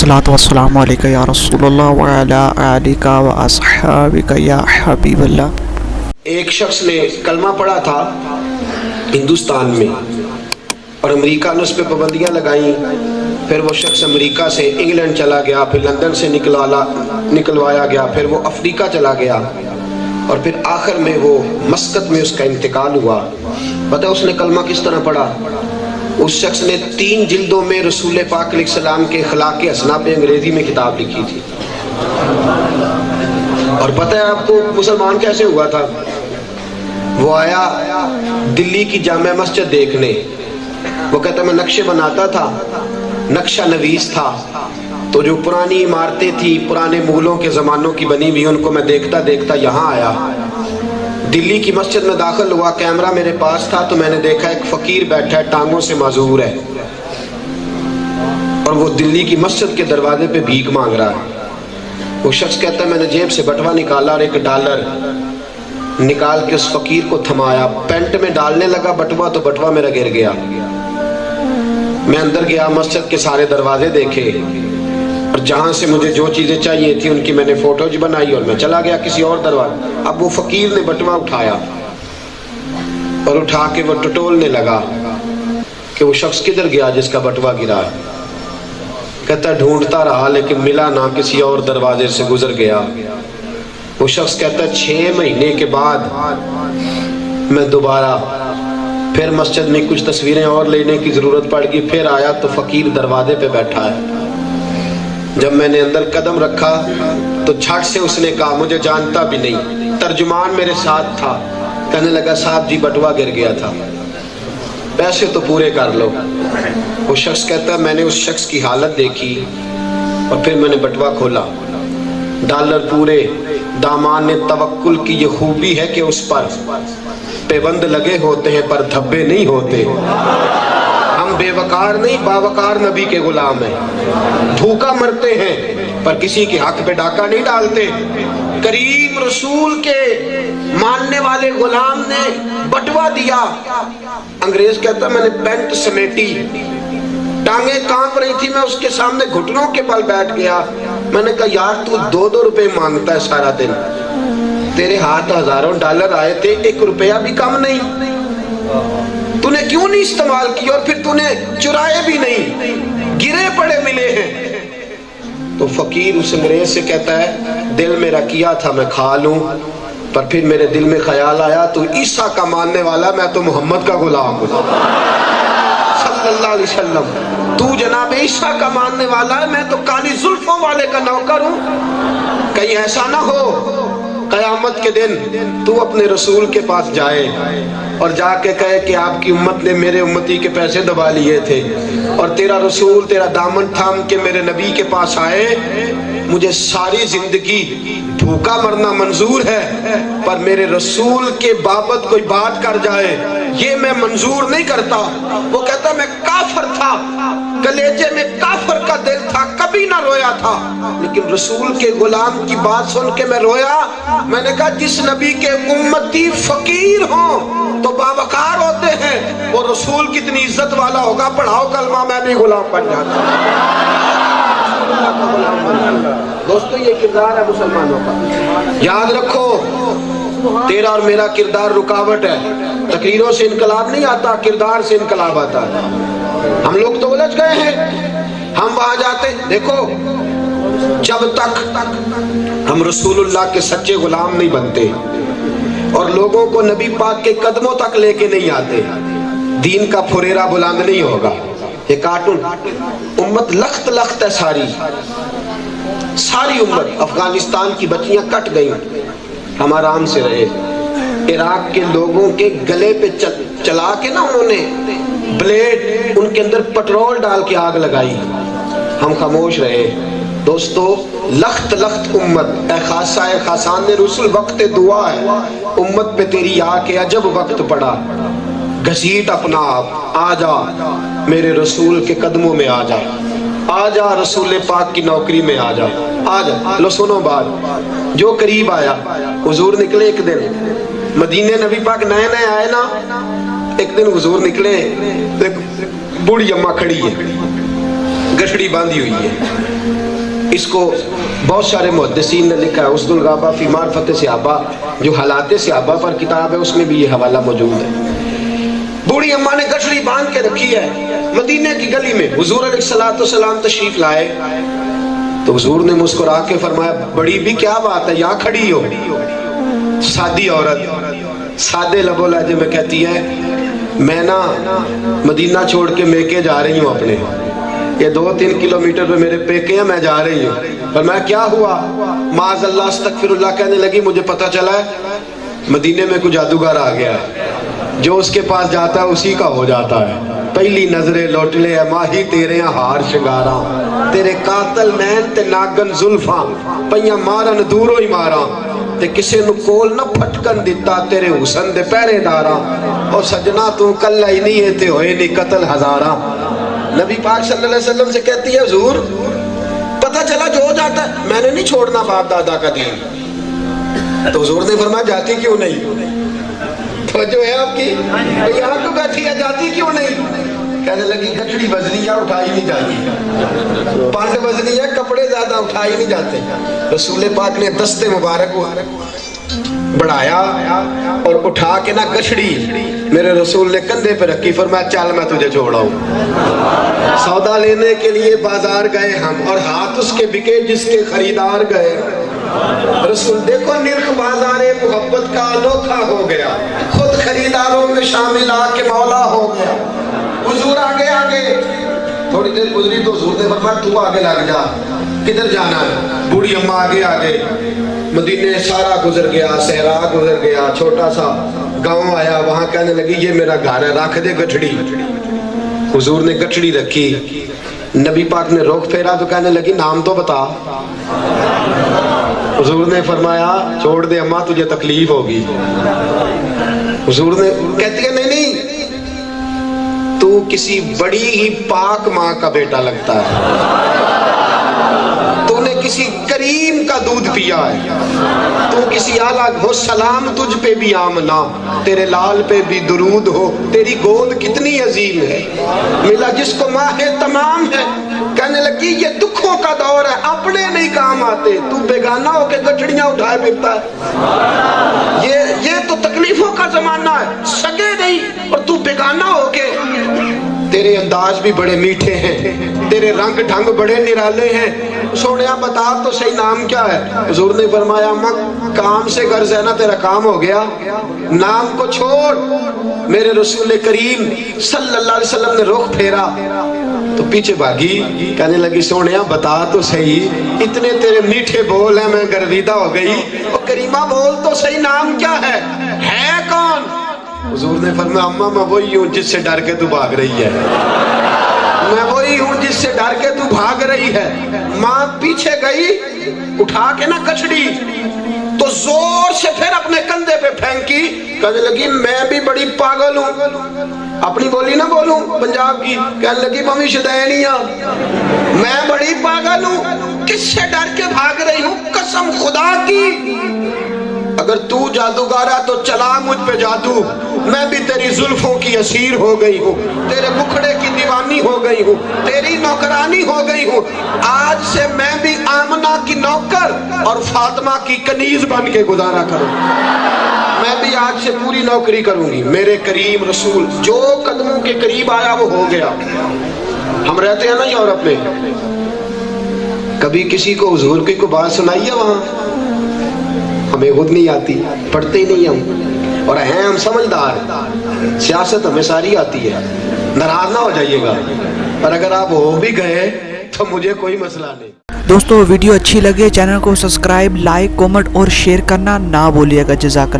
الصلاۃ والسلام علیکہ یا رسول اللہ وعلی آلک و اصحابک یا حبیب اللہ۔ ایک شخص نے کلمہ پڑھا تھا ہندوستان میں اور امریکہ نے اس پہ پابندیاں لگائیں۔ پھر وہ شخص امریکہ سے انگلینڈ چلا گیا، پھر لندن سے نکلوایا گیا، پھر وہ افریقہ چلا گیا اور پھر آخر میں وہ مسقط میں اس کا انتقال ہوا۔ پتہ اس نے کلمہ کس طرح پڑھا؟ اس شخص نے 3 جلدوں میں رسول پاک علیہ السلام کے اخلاق حسنہ پہ انگریزی میں کتاب لکھی تھی۔ اور پتہ ہے آپ کو مسلمان کیسے ہوا تھا؟ وہ آیا دلی کی جامع مسجد دیکھنے، وہ کہتا میں نقشے بناتا تھا، نقشہ نویس تھا، تو جو پرانی عمارتیں تھی پرانے مغلوں کے زمانوں کی بنی ہوئی ان کو میں دیکھتا دیکھتا یہاں آیا۔ دلی کی مسجد میں داخل ہوا، کیمرہ میرے پاس تھا تو میں نے دیکھا ایک فقیر بیٹھا ہے، ٹانگوں سے معذور ہے اور وہ دلی کی مسجد کے دروازے پہ بھیک مانگ رہا ہے۔ وہ شخص کہتا ہے میں نے جیب سے بٹوا نکالا اور $1 نکال کے اس فقیر کو تھمایا، پینٹ میں ڈالنے لگا بٹوا تو بٹوا میرا گر گیا۔ میں اندر گیا، مسجد کے سارے دروازے دیکھے اور جہاں سے مجھے جو چیزیں چاہیے تھی ان کی میں نے فوٹوز بنائی اور میں چلا گیا کسی اور دروازے۔ اب وہ فقیر نے بٹوا اٹھایا اور اٹھا کے وہ ٹٹولنے لگا کہ وہ شخص کدھر گیا جس کا بٹوا گرا۔ کہتا ڈھونڈتا رہا لیکن ملا نہ، کسی اور دروازے سے گزر گیا۔ وہ شخص کہتا 6 مہینے کے بعد میں دوبارہ پھر مسجد میں کچھ تصویریں اور لینے کی ضرورت پڑ گئی، پھر آیا تو فقیر دروازے پہ بیٹھا ہے۔ جب میں نے اندر قدم رکھا تو جھٹ سے اس نے کہا مجھے جانتا بھی نہیں، ترجمان میرے ساتھ تھا، کہنے لگا صاحب جی بٹوا گر گیا تھا، پیسے تو پورے کر لو۔ وہ شخص کہتا ہے میں نے اس شخص کی حالت دیکھی اور پھر میں نے بٹوا کھولا، $1 پورے۔ دامان توکل کی یہ خوبی ہے کہ اس پر پیبند لگے ہوتے ہیں پر دھبے نہیں ہوتے۔ ہم بے وقار نہیں باوقار نبی کے غلام ہیں، بھوکا مرتے ہیں پر کسی کے حق پہ ڈاکہ نہیں ڈالتے۔ کریم رسول کے ماننے والے غلام نے بٹوا دیا۔ انگریز کہتا میں نے پینٹ سمیٹی، ٹانگیں کانپ رہی تھی، میں اس کے سامنے گھٹنوں کے بل بیٹھ گیا۔ میں نے کہا یار تو $2 مانگتا ہے سارا دن، تیرے ہاتھ ہزاروں $1 آئے تھے، $1 بھی کم نہیں، تو نے کیوں نہیں استعمال کیا اور پھر تو نے چرائے بھی نہیں، گرے پڑے ملے ہیں۔ تو فقیر اس انگریز سے کہتا ہے دل میرا کیا تھا میں کھا لوں، پر پھر میرے دل میں خیال آیا تو عیسیٰ کا ماننے والا، میں تو محمد کا غلام ہوں صلی اللہ علیہ وسلم، تو جناب عیسیٰ کا ماننے والا ہے، میں تو کالی زلفوں والے کا نوکر ہوں۔ کہیں ایسا نہ ہو قیامت کے دن تو اپنے رسول کے پاس جائے اور جا کے کہے کہ آپ کی امت نے میرے امتی کے پیسے دبا لیے تھے اور تیرا رسول تیرا دامن تھام کے میرے نبی کے پاس آئے، مجھے ساری زندگی بھوکا مرنا منظور ہے پر میرے رسول کے بابت کوئی بات کر جائے یہ میں منظور نہیں کرتا۔ وہ کہتا میں کافر تھا، کلیجے میں کافر کا دل تھا، کبھی نہ رویا تھا، لیکن رسول کے غلام کی بات سن کے میں رویا۔ میں نے کہا جس نبی کے امتی فقیر ہوں تو باوقار ہوتے ہیں، وہ رسول کتنی عزت والا ہوگا، پڑھاؤ کلمہ میں بھی غلام بن جاتا۔ دوستو یہ کردار ہے مسلمانوں کا، یاد رکھو تیرا اور میرا کردار رکاوٹ ہے۔ تقریروں سے انقلاب نہیں آتا، کردار سے انقلاب آتا ہے۔ ہم لوگ تو الجھ گئے ہیں، ہم وہاں جاتے دیکھو جب تک ہم رسول اللہ کے سچے غلام نہیں بنتے اور لوگوں کو نبی پاک کے قدموں تک لے کے نہیں آتے، دین کا پھریرا بلند نہیں ہوگا۔ یہ کارٹون امت لخت لخت ہے، ساری امت۔ افغانستان کی بچیاں کٹ گئیں، ہم آرام سے رہے۔ عراق کے لوگوں کے گلے پہ چلا کے نا انہوں نے بلیڈ، ان کے اندر پٹرول ڈال کے آگ لگائی، ہم خاموش رہے۔ دوستو لخت لخت امت، اے خاصہ اے خاصان رسول وقت دعا ہے، امت پہ تیری آ کے عجب وقت پڑا، گھسیٹ اپنا آپ، آ جا میرے رسول کے قدموں میں آ جا، آ جا رسول پاک کی نوکری میں آ جا، آ جا۔ لو سنو بات، جو قریب آیا، حضور نکلے ایک دن مدینے، نبی پاک نئے نئے آئے نا، ایک دن حضور نکلے، ایک بوڑھی اماں کھڑی ہے، گٹھڑی باندھی ہوئی ہے، اس کو بہت سارے محدثین نے لکھا ہے، اسد الغابہ فی معرفت صحابہ، جو حالات صحابہ پر کتاب ہے، اس میں بھی یہ حوالہ موجود ہے۔ بوڑھی اماں نے گٹھڑی باندھ کے رکھی ہے مدینے کی گلی میں، حضور علیہ الصلوۃ والسلام تشریف لائے تو حضور نے مسکرا کے فرمایا بڑی بھی کیا بات ہے یہاں کھڑی ہو؟ سادی عورت سادے لب و لہجے میں کہتی ہے میں نا مدینہ چھوڑ کے میکے جا رہی ہوں اپنے، یہ 2-3 کلومیٹر پہ میرے پیکے ہیں، میں جا رہی ہوں۔ فرمایا کیا ہوا؟ معاذ اللہ استغفر اللہ، کہنے لگی مجھے پتہ چلا ہے مدینے میں کوئی جادوگر آ گیا ہے، جو اس کے پاس جاتا ہے اسی کا ہو جاتا ہے۔ پہلی نظریں لوٹ لے ماہی تیرے ہار شنگاراں، تیرے قاتل نین تے ناگن زلفاں پئیاں مارن دوروں ہی ماراں، تے کسے نو کول نہ پھٹکن دیتا تیرے حسن دے پہرے داراں، اور سجنا تو کلہ ہی نہیں ہے تے ہوئے نہیں قتل ہزاراں۔ نبی پاک صلی اللہ علیہ وسلم سے کہتی ہے حضور پتہ چلا جو ہو جاتا ہے، میں نے نہیں چھوڑنا باپ دادا کا دین۔ تو حضور نے فرمایا جاتی کیوں نہیں؟ تو جو ہے آپ کی یہاں تو بیٹھی ہے، جاتی کیوں نہیں؟ کہنے لگی گٹھڑی وزنی ہے اٹھائی نہیں جاتی، پانڈ وزنی ہے کپڑے زیادہ اٹھائی نہیں جاتے۔ رسول پاک نے دست مبارک بڑھایا اور اٹھا کے نا گٹھڑی میرے رسول نے کندھے پہ رکھی، فرمایا چل میں تجھے چھوڑاؤں۔ سودا لینے کے لیے بازار گئے ہم اور ہاتھ اس کے بکے جس کے خریدار گئے۔ رسول دیکھو نرخ بازار محبت کا انوکھا ہو گیا، خود خریداروں میں شامل آ کے مولا ہو گیا۔ حضور آگے آگے، تھوڑی دیر گزری تو حضور نے فرمایا تو آگے لگ جا، کدھر جانا ہے؟ بوڑھی اماں آگے آگے، مدینے سارا گزر گیا، صحرا گزر گیا، چھوٹا سا گاؤں آیا، وہاں کہنے لگی یہ میرا گھر ہے رکھ دے گٹھڑی۔ حضور نے گٹھڑی رکھی، نبی پاک نے رخ پھیرا تو کہنے لگی نام تو بتا۔ حضور نے فرمایا چھوڑ دے اماں تجھے تکلیف ہوگی۔ حضور نے کہتی ہے نہیں تو کسی بڑی ہی پاک ماں کا بیٹا لگتا ہے، تو نے کسی کریم کا دودھ پیا ہے، تو کسی اعلیٰ ہو، سلام تجھ پہ بھی آمنا، تیرے لال پہ بھی درود ہو، تیری گود کتنی عظیم ہے، ملا جس کو ماہ تمام ہے۔ کہنے لگی یہ دکھوں کا دور ہے، اپنے نہیں کام آتے، تو بیگانہ ہو کے گٹھڑیاں اٹھائے پھرتا ہے، یہ تو تکلیفوں کا زمانہ ہے، سگے نہیں اور تو بیگانہ ہو کے۔ تیرے انداز بھی بڑے میٹھے ہیں، تیرے رنگ ڈھنگ بڑے نرالے ہیں، سونیا بتا تو صحیح نام کیا ہے؟ حضور نے فرمایا ماں کام سے غرض ہے نا، تیرا کام ہو گیا، نام کو چھوڑ۔ میرے رسول کریم صلی اللہ علیہ وسلم نے رخ پھیرا تو پیچھے بھاگی، کہنے لگی سونیا بتا تو صحیح، اتنے تیرے میٹھے بول ہیں میں گرویدہ ہو گئی، اور کریمہ بول تو صحیح نام کیا ہے کون؟ حضور نے فرمایا اماں میں وہی ہوں جس سے ڈر کے تو بھاگ رہی ہے، میں وہی ہوں جس سے ڈر کے تو بھاگ رہی ہے۔ ماں پیچھے گئی اٹھا کے نا گٹھڑی تو زور سے پھر اپنے کندھے پہ پھینکی، کہنے لگی میں بھی بڑی پاگل ہوں، اپنی بولی نہ بولوں پنجاب کی، کہنے لگی ممی شدینیا میں بڑی پاگل ہوں، کس سے ڈر کے بھاگ رہی ہوں؟ قسم خدا کی اگر تو جادوگارا تو چلا مجھ پہ جادو، میں بھی تیری زلفوں کی اسیر ہو گئی ہوں، تیرے مکھڑے کی دیوانی ہو گئی ہوں، تیری نوکرانی ہو گئی ہوں، آج سے میں بھی آمنہ کی نوکر اور فاطمہ کی کنیز بن کے گزارا کروں، میں بھی آج سے پوری نوکری کروں گی۔ میرے کریم رسول جو قدموں کے قریب آیا وہ ہو گیا۔ ہم رہتے ہیں نا یورپ میں، کبھی کسی کو حضور کی کوئی بات سنائی ہے وہاں؟ ہمیں خود نہیں آتی، پڑھتے ہی نہیں ہم، اور ہیں ہم سمجھدار، سیاست ہمیں ساری آتی ہے، ناراض نہ ہو جائیے گا، اور اگر آپ ہو بھی گئے تو مجھے کوئی مسئلہ نہیں۔ دوستو ویڈیو اچھی لگے چینل کو سبسکرائب، لائک، کومنٹ اور شیئر کرنا نہ بھولیے گا۔ جزاک اللہ۔